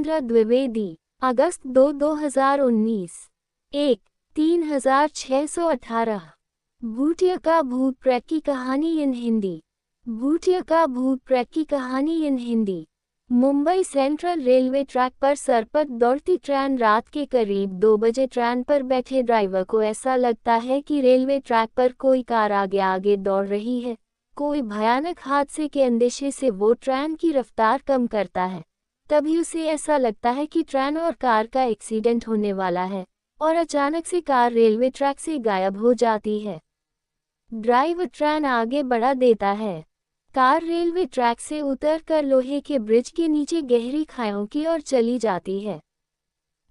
सुरेंद्र द्विवेदी। अगस्त 2, 2019। 1, 3618। भूटिया का भूत प्रेत की कहानी इन हिंदी। भूटिया का भूत प्रेत की कहानी in Hindi. Mumbai central railway track पर सरपट दौड़ती ट्रेन। रात के करीब 2 बजे ट्रेन पर बैठे ड्राइवर को ऐसा लगता है कि रेलवे ट्रैक पर कोई कार आगे आगे दौड़ रही है। कोई भयानक हादसे के अंदेशे से वो ट्रेन की रफ्तार कम करता है। तभी उसे ऐसा लगता है कि ट्रेन और कार का एक्सीडेंट होने वाला है और अचानक से कार रेलवे ट्रैक से गायब हो जाती है। ड्राइवर ट्रेन आगे बढ़ा देता है। कार रेलवे ट्रैक से उतरकर लोहे के ब्रिज के नीचे गहरी खाइयों की ओर चली जाती है।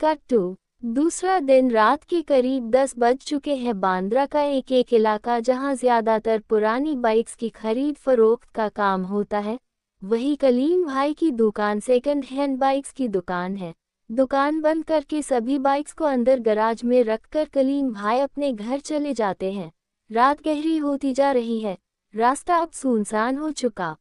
कट टू दूसरा दिन। रात के करीब 10 बज चुके हैं। बांद्रा का एक इलाका जहां ज्यादातर पुरानी बाइक्स की खरीद फरोख्त का काम होता है, वही कलीम भाई की दुकान सेकंड हैंड बाइक्स की दुकान है। दुकान बंद करके सभी बाइक्स को अंदर गराज में रखकर कलीम भाई अपने घर चले जाते हैं। रात गहरी होती जा रही है। रास्ता अब सुनसान हो चुका।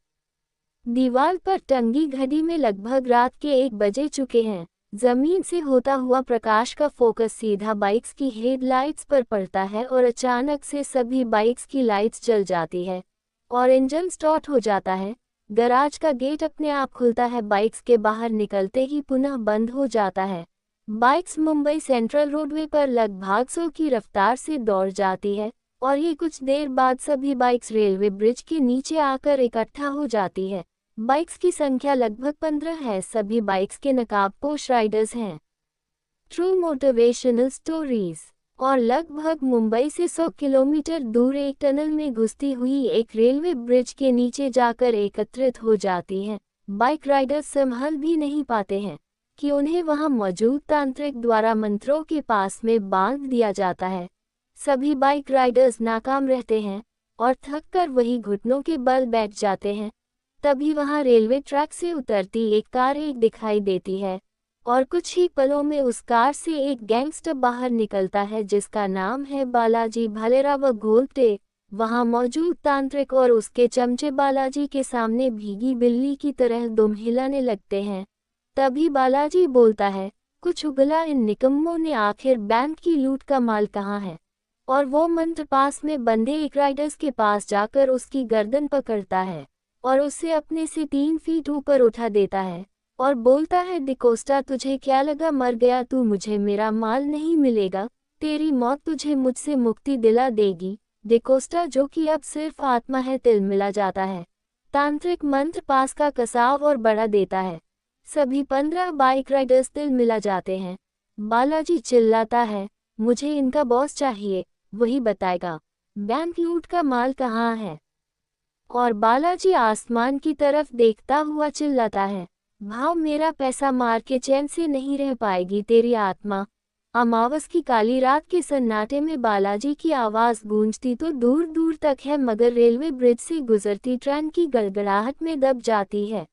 दीवार पर टंगी घड़ी में लगभग रात के 1 बजे चुके हैं। जमीन से होता हुआ प्रकाश का फोकस सीधा बाइक्स की हेडलाइट्स पर पड़ता है और अचानक से सभी बाइक्स की लाइट्स जल जाती है और इंजन स्टार्ट हो जाता है। गराज का गेट अपने आप खुलता है। बाइक्स के बाहर निकलते ही पुनः बंद हो जाता है। बाइक्स मुंबई सेंट्रल रोडवे पर लगभग 100 की रफ्तार से दौड़ जाती है और ये कुछ देर बाद सभी बाइक्स रेलवे ब्रिज के नीचे आकर इकट्ठा हो जाती है। बाइक्स की संख्या लगभग 15 है। सभी बाइक्स के नकाबपोश राइडर्स हैं। True motivational stories. और लगभग मुंबई से 100 किलोमीटर दूर एक टनल में घुसती हुई एक रेलवे ब्रिज के नीचे जाकर एकत्रित हो जाती हैं। बाइक राइडर्स संभल भी नहीं पाते हैं कि उन्हें वहां मौजूद तांत्रिक द्वारा मंत्रों के पास में बांध दिया जाता है। सभी बाइक राइडर्स नाकाम रहते हैं और थक कर वही घुटनों के बल बैठ जाते हैं। तभी वहां रेलवे ट्रैक से उतरती एक कार दिखाई देती है और कुछ ही पलों में उस कार से एक गैंगस्टर बाहर निकलता है जिसका नाम है बालाजी भालेराव गोल्टे। वहां मौजूद तांत्रिक और उसके चमचे बालाजी के सामने भीगी बिल्ली की तरह दुम हिलाने लगते हैं। तभी बालाजी बोलता है, कुछ उगला इन निकम्मों ने आखिर बैंक की लूट का माल कहाँ है? और वो मंत्र पास में बंधे एक राइडर्स के पास जाकर उसकी गर्दन पकड़ता है और उसे अपने से 3 फीट ऊपर उठा देता है और बोलता है, डिकोस्टा तुझे क्या लगा मर गया तू? मुझे मेरा माल नहीं मिलेगा। तेरी मौत तुझे मुझसे मुक्ति दिला देगी। डिकोस्टा जो कि अब सिर्फ आत्मा है तिल मिला जाता है। तांत्रिक मंत्र पास का कसाव और बढ़ा देता है। सभी 15 बाइक राइडर्स तिल मिला जाते हैं। बालाजी चिल्लाता है, मुझे इनका बॉस चाहिए, वही बताएगा बैंक लूट का माल कहाँ है। और बालाजी आसमान की तरफ देखता हुआ चिल्लाता है, भाव मेरा पैसा मार के चैन से नहीं रह पाएगी तेरी आत्मा। अमावस की काली रात के सन्नाटे में बालाजी की आवाज गूंजती तो दूर दूर तक है, मगर रेलवे ब्रिज से गुजरती ट्रेन की गड़गड़ाहट में दब जाती है।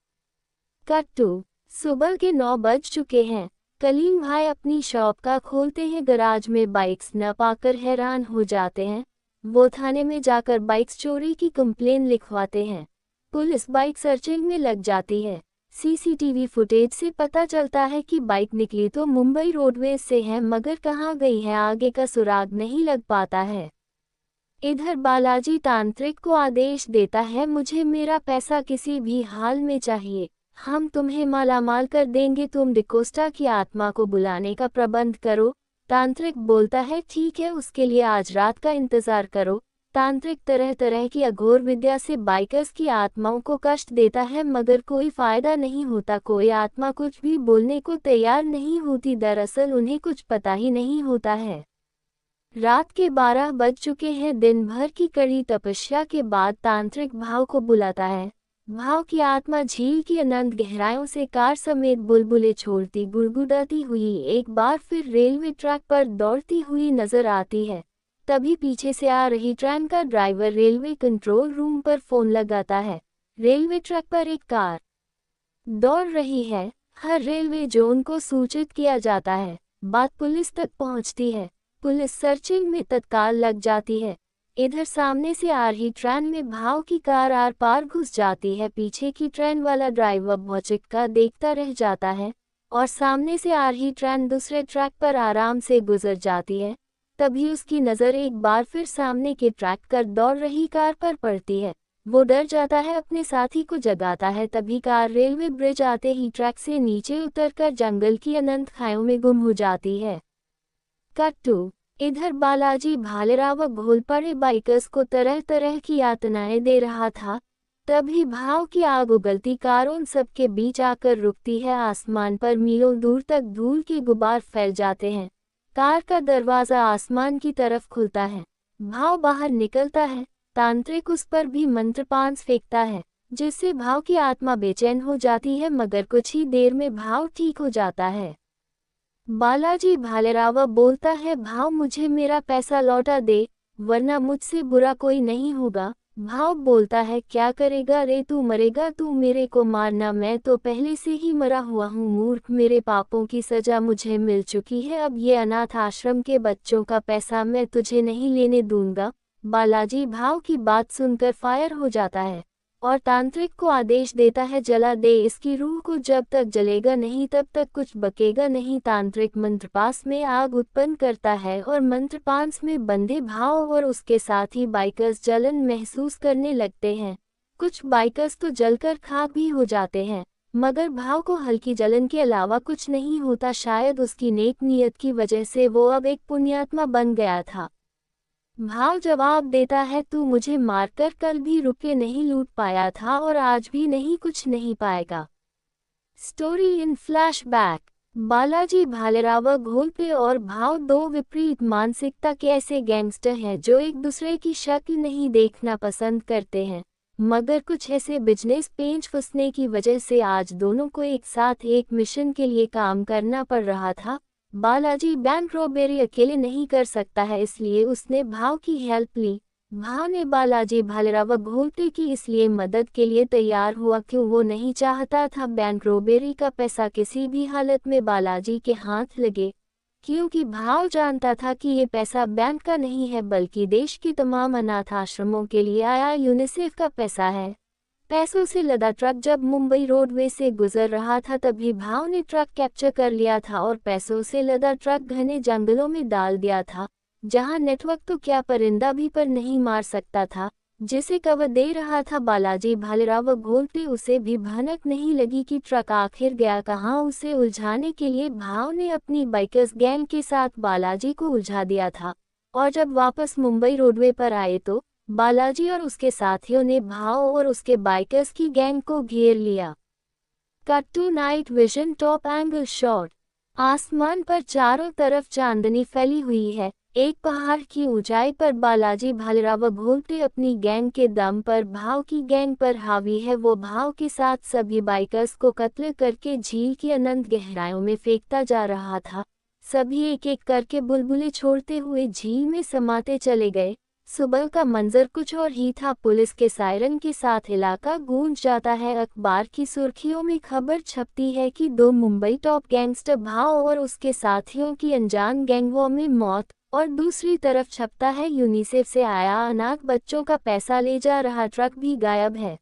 कट टू सुबह के 9 बज चुके हैं। कलीम भाई अपनी शॉप का खोलते हैं। गराज में बाइक्स न पाकर हैरान हो जाते हैं। वो थाने में जाकर बाइक्स चोरी की कंप्लेन लिखवाते हैं। पुलिस बाइक सर्चिंग में लग जाती है। सीसीटीवी फुटेज से पता चलता है कि बाइक निकली तो मुंबई रोडवेज से है, मगर कहाँ गई है आगे का सुराग नहीं लग पाता है। इधर बालाजी तांत्रिक को आदेश देता है, मुझे मेरा पैसा किसी भी हाल में चाहिए, हम तुम्हें मालामाल कर देंगे, तुम डिकोस्टा की आत्मा को बुलाने का प्रबंध करो। तांत्रिक बोलता है, ठीक है, उसके लिए आज रात का इंतजार करो। तांत्रिक तरह तरह की अघोर विद्या से बाइकर्स की आत्माओं को कष्ट देता है, मगर कोई फायदा नहीं होता। कोई आत्मा कुछ भी बोलने को तैयार नहीं होती। दरअसल उन्हें कुछ पता ही नहीं होता है। रात के 12 बज चुके हैं। दिन भर की कड़ी तपस्या के बाद तांत्रिक भाव को बुलाता है। भाव की आत्मा झील की अनंत गहराइयों से कार समेत बुलबुले छोड़ती गुड़गुड़ाती हुई एक बार फिर रेलवे ट्रैक पर दौड़ती हुई नजर आती है। तभी पीछे से आ रही ट्रेन का ड्राइवर रेलवे कंट्रोल रूम पर फोन लगाता है। रेलवे ट्रैक पर एक कार दौड़ रही है। हर रेलवे जोन को सूचित किया जाता है। बात पुलिस तक पहुंचती है। पुलिस सर्चिंग में तत्काल लग जाती है। इधर सामने से आ रही ट्रेन में भाव की कार आर पार घुस जाती है। पीछे की ट्रेन वाला ड्राइवर भौचक्का देखता रह जाता है और सामने से आ रही ट्रेन दूसरे ट्रैक पर आराम से गुजर जाती है। तभी उसकी नज़र एक बार फिर सामने के ट्रैक पर दौड़ रही कार पर पड़ती है। वो डर जाता है, अपने साथी को जगाता है। तभी कार रेलवे ब्रिज आते ही ट्रैक से नीचे उतरकर जंगल की अनंत खाइयों में गुम हो जाती है। कट टू, इधर बालाजी भालेराव भूल पड़े बाइकर्स को तरह तरह की यातनाएं दे रहा था। तभी भाव की आग उगलती कार उन सबके बीच आकर रुकती है। आसमान पर मीलों दूर तक धूल के गुबार फैल जाते हैं। कार का दरवाज़ा आसमान की तरफ खुलता है। भाव बाहर निकलता है। तांत्रिक उस पर भी मंत्रपांस फेंकता है, जिससे भाव की आत्मा बेचैन हो जाती है, मगर कुछ ही देर में भाव ठीक हो जाता है। बालाजी भालेराव बोलता है, भाव मुझे मेरा पैसा लौटा दे, वरना मुझसे बुरा कोई नहीं होगा। भाव बोलता है, क्या करेगा रे तू, मरेगा तू मेरे को मारना, मैं तो पहले से ही मरा हुआ हूँ मूर्ख, मेरे पापों की सजा मुझे मिल चुकी है, अब ये अनाथ आश्रम के बच्चों का पैसा मैं तुझे नहीं लेने दूंगा। बालाजी भाव की बात सुनकर फायर हो जाता है और तांत्रिक को आदेश देता है, जला दे इसकी रूह को, जब तक जलेगा नहीं तब तक कुछ बकेगा नहीं। तांत्रिक मंत्रपास में आग उत्पन्न करता है और मंत्रपास में बंधे भाव और उसके साथी बाइकर्स जलन महसूस करने लगते हैं। कुछ बाइकर्स तो जलकर खाक भी हो जाते हैं, मगर भाव को हल्की जलन के अलावा कुछ नहीं होता। शायद उसकी नेक नीयत की वजह से वो अब एक पुण्यात्मा बन गया था। भाव जवाब देता है, तू मुझे मारकर कल भी रुपये नहीं लूट पाया था और आज भी नहीं, कुछ नहीं पाएगा। Story in flashback. Balaji Bhalerao Gholpe और भाव दो विपरीत मानसिकता के ऐसे गैंगस्टर हैं जो एक दूसरे की शक्ल नहीं देखना पसंद करते हैं, मगर कुछ ऐसे बिजनेस पेंच फंसने की वजह से आज दोनों को एक साथ एक मिशन के लिए काम करना पड़ रहा था। बालाजी बैंक रॉबरी अकेले नहीं कर सकता है, इसलिए उसने भाव की हेल्प ली। भाव ने बालाजी भालेराव घोलपे की इसलिए मदद के लिए तैयार हुआ क्यों वो नहीं चाहता था बैंक रॉबरी का पैसा किसी भी हालत में बालाजी के हाथ लगे, क्योंकि भाव जानता था कि ये पैसा बैंक का नहीं है बल्कि देश के तमाम अनाथ आश्रमों के लिए आया यूनिसेफ का पैसा है। पैसों से लदा ट्रक जब मुंबई रोडवे से गुजर रहा था तभी भाव ने ट्रक कैप्चर कर लिया था और पैसों से लदा ट्रक घने जंगलों में डाल दिया था, जहां नेटवर्क तो क्या परिंदा भी पर नहीं मार सकता था, जिसे कवर दे रहा था बालाजी भालेराव घोलपे। उसे भी भनक नहीं लगी कि ट्रक आखिर गया कहाँ। उसे उलझाने के लिए भाव ने अपनी बाइकर्स गैंग के साथ बालाजी को उलझा दिया था, और जब वापस मुंबई रोडवे पर आए तो बालाजी और उसके साथियों ने भाव और उसके बाइकर्स की गैंग को घेर लिया। Cut to night vision top angle shot. आसमान पर चारों तरफ चांदनी फैली हुई है। एक पहाड़ की ऊंचाई पर बालाजी भालेराव घोलपे अपनी गैंग के दम पर भाव की गैंग पर हावी है। वो भाव के साथ सभी बाइकर्स को कत्ल करके झील की अनंत गहराइयों में फेंकता जा रहा था। सभी एक एक करके बुलबुले छोड़ते हुए झील में समाते चले गए। सुबह का मंजर कुछ और ही था। पुलिस के सायरन के साथ इलाका गूंज जाता है। अखबार की सुर्खियों में खबर छपती है कि दो मुंबई टॉप गैंगस्टर भाव और उसके साथियों की अनजान गैंगवॉर में मौत, और दूसरी तरफ छपता है यूनिसेफ से आया अनाथ बच्चों का पैसा ले जा रहा ट्रक भी गायब है।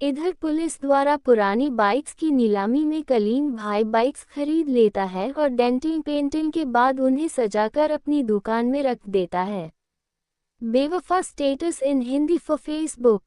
इधर पुलिस द्वारा पुरानी बाइक्स की नीलामी में कलीम भाई बाइक्स खरीद लेता है और डेंटिंग पेंटिंग के बाद उन्हें सजाकर अपनी दुकान में रख देता है। बेवफा status in Hindi for Facebook.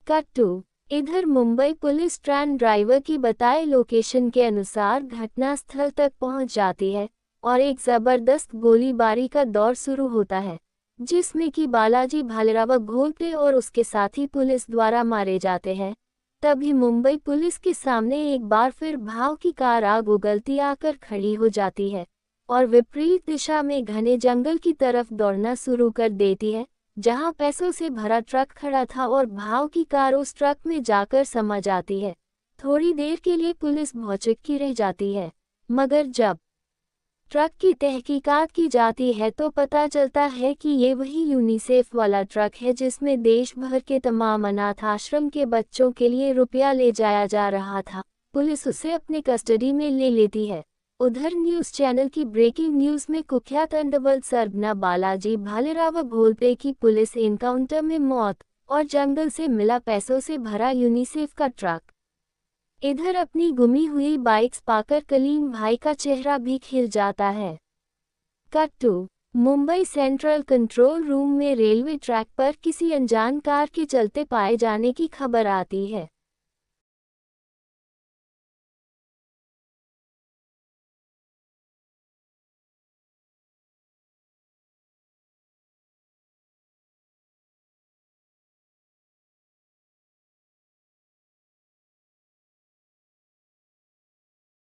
Cut to, इधर मुंबई पुलिस ट्रेन ड्राइवर की बताए लोकेशन के अनुसार घटनास्थल तक पहुंच जाती है और एक जबरदस्त गोलीबारी का दौर शुरू होता है, जिसमें कि बालाजी भालेराव घोलपे और उसके साथी पुलिस द्वारा मारे जाते हैं। तभी मुंबई पुलिस के सामने एक बार फिर भाव की कार आग उगलती आकर खड़ी हो जाती है और विपरीत दिशा में घने जंगल की तरफ दौड़ना शुरू कर देती है, जहां पैसों से भरा ट्रक खड़ा था और भाव की कार उस ट्रक में जाकर समा जाती है। थोड़ी देर के लिए पुलिस भौचक्की रह जाती है, मगर जब ट्रक की तहकीकात की जाती है तो पता चलता है कि ये वही यूनिसेफ वाला ट्रक है जिसमें देश भर के तमाम अनाथ आश्रम के बच्चों के लिए रुपया ले जाया जा रहा था। पुलिस उसे अपने कस्टडी में ले लेती है। उधर न्यूज़ चैनल की ब्रेकिंग न्यूज़ में कुख्यात अंडरवर्ल्ड सरगना बालाजी भालेराव घोलपे की पुलिस एनकाउंटर में मौत और जंगल से मिला पैसों से भरा यूनिसेफ का ट्रक। इधर अपनी गुमी हुई बाइक्स पाकर कलीम भाई का चेहरा भी खिल जाता है। Cut to Mumbai central control room में रेलवे ट्रैक पर किसी अनजान कार के चलते पाए जाने की खबर आती है।